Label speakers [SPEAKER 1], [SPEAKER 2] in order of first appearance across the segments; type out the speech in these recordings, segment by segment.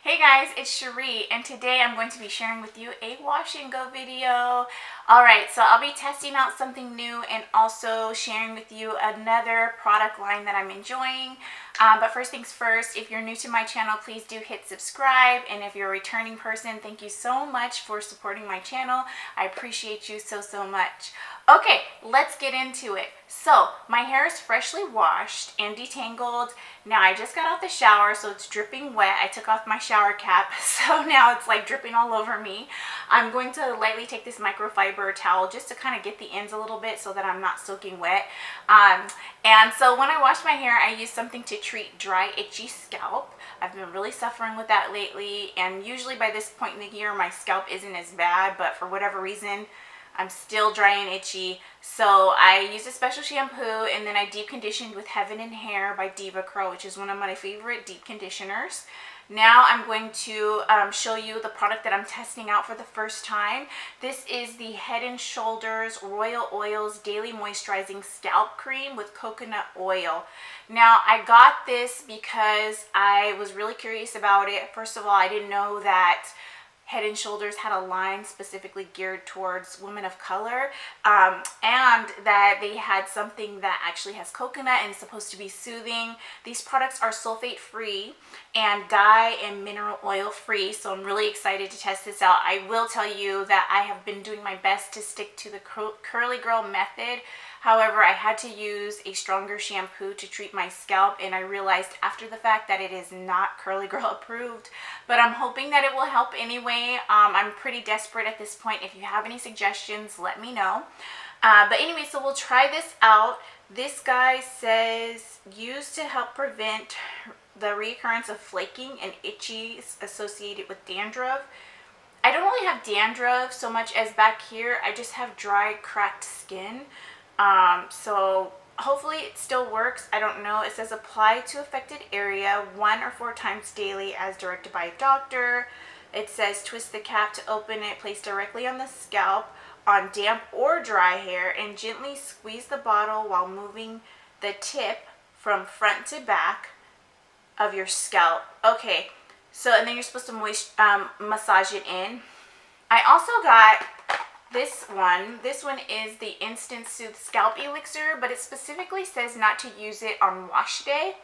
[SPEAKER 1] Hey guys, it's Shereé, and today I'm going to be sharing with you a wash and go video. Alright, so I'll be testing out something new and also sharing with you another product line that I'm enjoying. But first things first, if you're new to my channel, please do hit subscribe, and if you're a returning person, thank you so much for supporting my channel. I appreciate you so much. Okay, let's get into it. So, my hair is freshly washed and detangled. Now, I just got out the shower, so it's dripping wet. I took off my shower cap, so now it's like dripping all over me. I'm going to lightly take this microfiber towel just to kind of get the ends a little bit so that I'm not soaking wet. And so when I wash my hair, I use something to treat dry, itchy scalp. I've been really suffering with that lately, and usually by this point in the year, my scalp isn't as bad, but for whatever reason, I'm still dry and itchy. So I used a special shampoo, and then I deep conditioned with Heaven and Hair by Diva Curl, which is one of my favorite deep conditioners. Now I'm going to show you the product that I'm testing out for the first time. This is the Head & Shoulders Royal Oils Daily Moisturizing Scalp Cream with coconut oil. Now I got this because I was really curious about it. First of all, I didn't know that Head & Shoulders had a line specifically geared towards women of color, and that they had something that actually has coconut and is supposed to be soothing. These products are sulfate free and dye and mineral oil free, so I'm really excited to test this out. I will tell you that I have been doing my best to stick to the curly girl method. However, I had to use a stronger shampoo to treat my scalp, and I realized after the fact that it is not curly girl approved, but I'm hoping that it will help anyway. I'm pretty desperate at this point. If you have any suggestions, let me know. But anyway, so we'll try this out. This guy says used to help prevent the recurrence of flaking and itchy associated with dandruff. I don't really have dandruff so much as back here. I just have dry, cracked skin. So hopefully it still works. I don't know. It says apply to affected area 1 or 4 times daily as directed by a doctor. It says twist the cap to open it, place directly on the scalp on damp or dry hair, and gently squeeze the bottle while moving the tip from front to back of your scalp. Okay, so and then you're supposed to massage it in. I also got this one. This one is the Instant Soothe Scalp Elixir, but it specifically says not to use it on wash day.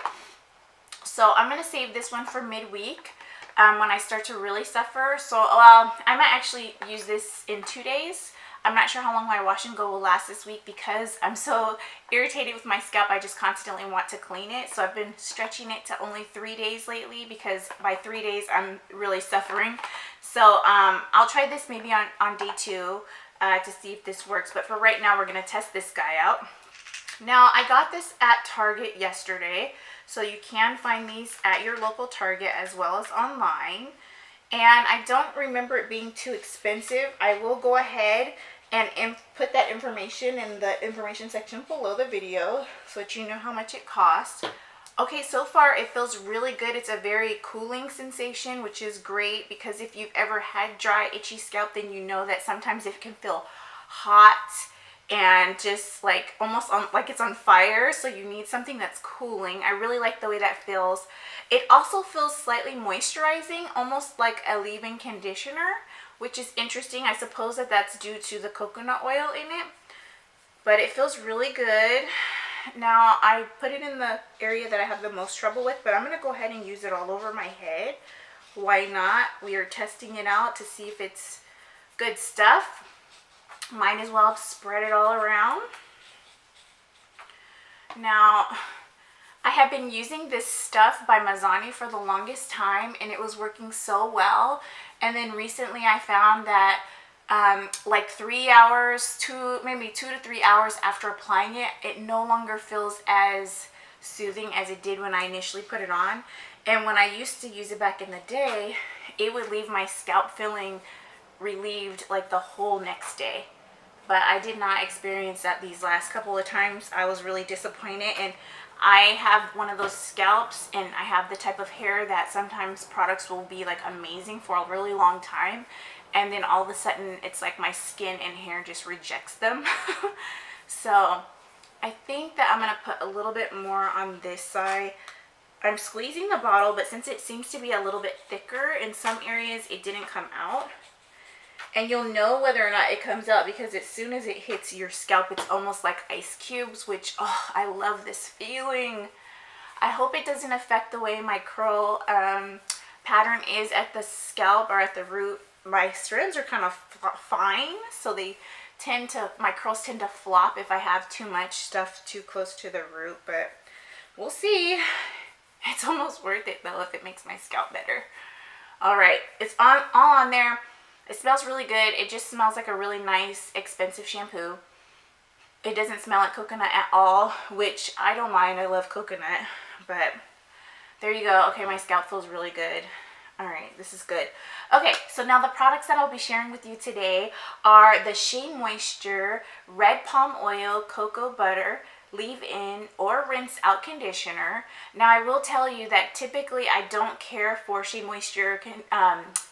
[SPEAKER 1] So I'm going to save this one for midweek when I start to really suffer. So I might actually use this in 2 days. I'm not sure how long my wash and go will last this week because I'm so irritated with my scalp. I just constantly want to clean it. So I've been stretching it to only 3 days lately because by 3 days I'm really suffering. So I'll try this maybe on day 2 to see if this works. But for right now, we're going to test this guy out. Now, I got this at Target yesterday. So you can find these at your local Target as well as online. And I don't remember it being too expensive. I will go ahead and put that information in the information section below the video so that you know how much it costs. Okay, so far it feels really good. It's a very cooling sensation, which is great because if you've ever had dry, itchy scalp, then you know that sometimes it can feel hot and just like almost like it's on fire, so you need something that's cooling. I really like the way that feels. It also feels slightly moisturizing, almost like a leave-in conditioner, which is interesting. I suppose that that's due to the coconut oil in it, but it feels really good. Now, I put it in the area that I have the most trouble with, but I'm going to go ahead and use it all over my head. Why not? We are testing it out to see if it's good stuff. Might as well spread it all around. Now, I have been using this stuff by Mazzani for the longest time, and it was working so well. And then recently I found that like 3 hours, maybe 2 to 3 hours after applying it, it no longer feels as soothing as it did when I initially put it on. And when I used to use it back in the day, it would leave my scalp feeling relieved like the whole next day. But I did not experience that these last couple of times. I was really disappointed, and I have one of those scalps, and I have the type of hair that sometimes products will be like amazing for a really long time, and then all of a sudden it's like my skin and hair just rejects them. So I think that I'm going to put a little bit more on this side I'm squeezing the bottle, but since it seems to be a little bit thicker, in some areas it didn't come out. And you'll know whether or not it comes out because as soon as it hits your scalp, it's almost like ice cubes, which, oh, I love this feeling. I hope it doesn't affect the way my curl pattern is at the scalp or at the root. My strands are kind of fine, so my curls tend to flop if I have too much stuff too close to the root, but we'll see. It's almost worth it though if it makes my scalp better. All right, it's all on there. It smells really good. It just smells like a really nice, expensive shampoo. It doesn't smell like coconut at all, which I don't mind. I love coconut, but there you go. Okay, my scalp feels really good. All right, this is good. Okay, so now the products that I'll be sharing with you today are the SheaMoisture Red Palm Oil Cocoa Butter Leave-In or Rinse Out Conditioner. Now, I will tell you that typically I don't care for SheaMoisture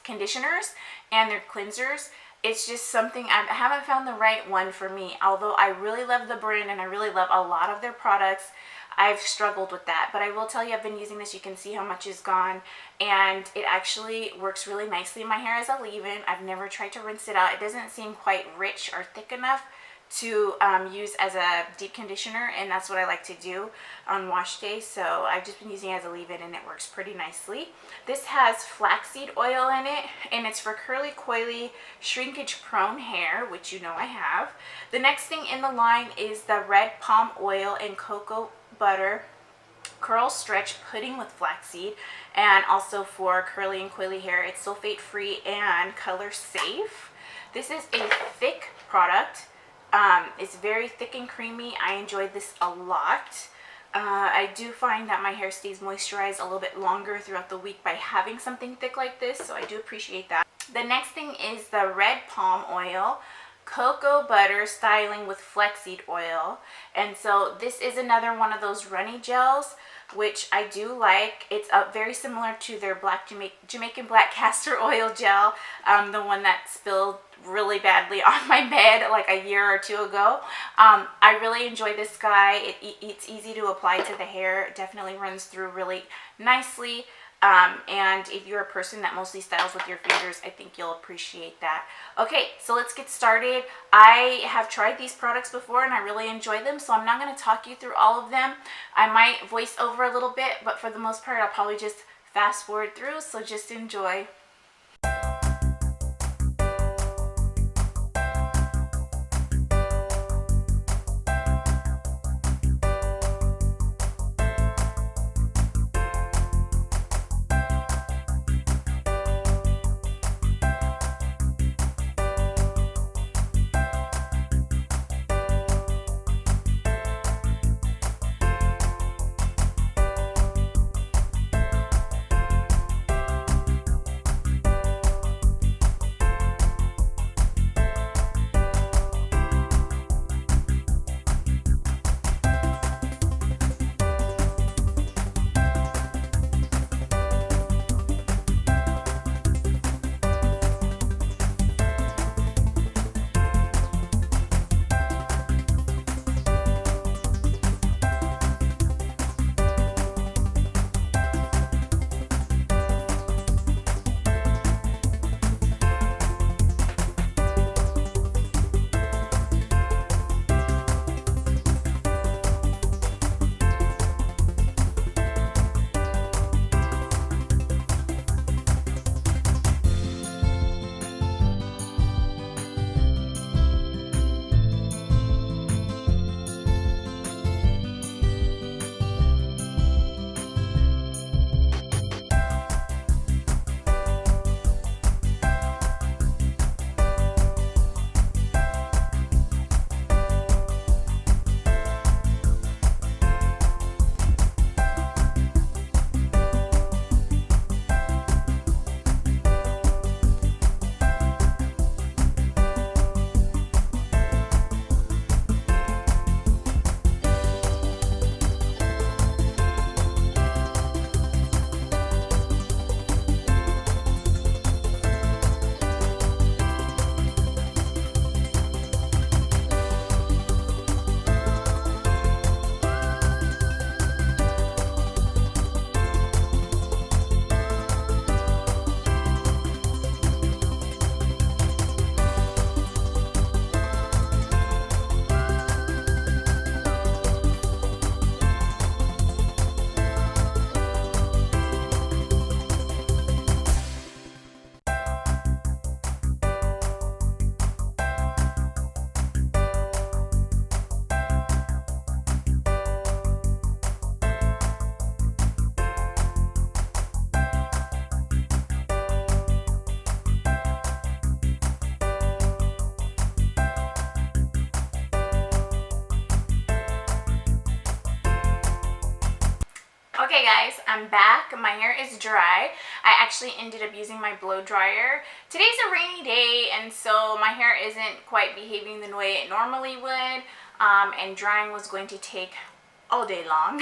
[SPEAKER 1] conditioners and their cleansers. It's just something I haven't found the right one for me. Although I really love the brand and I really love a lot of their products, I've struggled with that. But I will tell you, I've been using this. You can see how much is gone, and it actually works really nicely in my hair as a leave-in. I've never tried to rinse it out. It doesn't seem quite rich or thick enough to use as a deep conditioner, and that's what I like to do on wash day. So I've just been using it as a leave-in, and it works pretty nicely. This has flaxseed oil in it, and it's for curly, coily, shrinkage prone hair, which you know I have. The next thing in the line is the Red Palm Oil and Cocoa Butter Curl Stretch Pudding with Flaxseed, and also for curly and coily hair. It's sulfate free and color safe. This is a thick product. It's very thick and creamy. I enjoyed this a lot. I do find that my hair stays moisturized a little bit longer throughout the week by having something thick like this, so I do appreciate that. The next thing is the Red Palm Oil Cocoa Butter Styling with Flaxseed Oil. And so this is another one of those runny gels, which I do like. It's very similar to their Jamaican Black Castor Oil Gel, the one that spilled really badly on my bed like a year or two ago. I really enjoy this guy. It's easy to apply to the hair. It definitely runs through really nicely. And if you're a person that mostly styles with your fingers, I think you'll appreciate that. Okay, so let's get started. I have tried these products before and I really enjoy them, so I'm not going to talk you through all of them. I might voice over a little bit, but for the most part, I'll probably just fast forward through, so just enjoy. Okay guys, I'm back. My hair is dry. I actually ended up using my blow dryer. Today's a rainy day and so my hair isn't quite behaving the way it normally would, and drying was going to take all day long.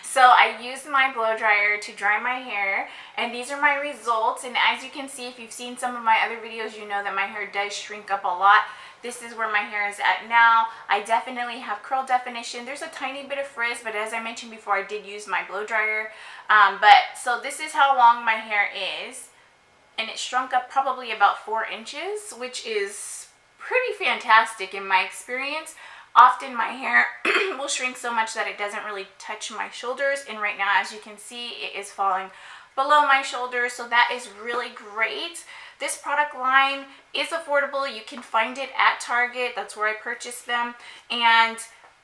[SPEAKER 1] So I used my blow dryer to dry my hair and these are my results. And as you can see, if you've seen some of my other videos, you know that my hair does shrink up a lot. This is where my hair is at now. I definitely have curl definition. There's a tiny bit of frizz, but as I mentioned before, I did use my blow dryer. So this is how long my hair is. And it shrunk up probably about 4 inches, which is pretty fantastic in my experience. Often my hair will shrink so much that it doesn't really touch my shoulders. And right now, as you can see, it is falling below my shoulders. So that is really great. This product line is affordable. You can find it at Target. That's where I purchased them. And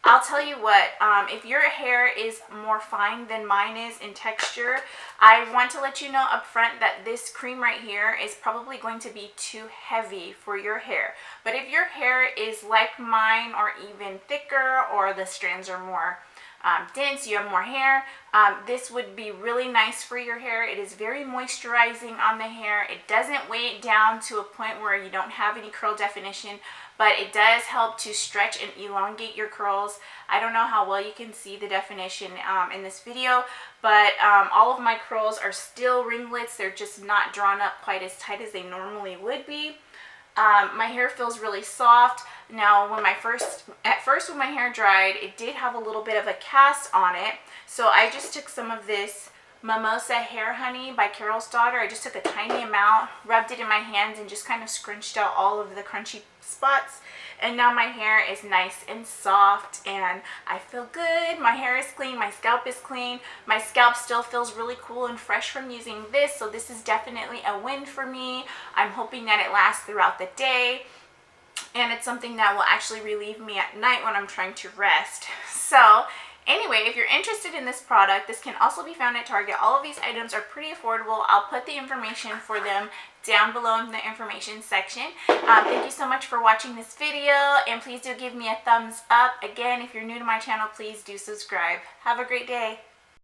[SPEAKER 1] I'll tell you what, if your hair is more fine than mine is in texture, I want to let you know up front that this cream right here is probably going to be too heavy for your hair. But if your hair is like mine or even thicker, or the strands are more dense, you have more hair, this would be really nice for your hair. It is very moisturizing on the hair. It doesn't weigh it down to a point where you don't have any curl definition, but it does help to stretch and elongate your curls. I don't know how well you can see the definition in this video, but all of my curls are still ringlets. They're just not drawn up quite as tight as they normally would be. My hair feels really soft. Now, at first when my hair dried, it did have a little bit of a cast on it. So I just took some of this Mimosa Hair Honey by Carol's Daughter. I just took a tiny amount, rubbed it in my hands, and just kind of scrunched out all of the crunchy spots. And now my hair is nice and soft and I feel good. My hair is clean, my scalp is clean. My scalp still feels really cool and fresh from using this, so this is definitely a win for me. I'm hoping that it lasts throughout the day. And it's something that will actually relieve me at night when I'm trying to rest. So anyway, if you're interested in this product, this can also be found at Target. All of these items are pretty affordable. I'll put the information for them down below in the information section. Thank you so much for watching this video, and please do give me a thumbs up. Again, if you're new to my channel, please do subscribe. Have a great day.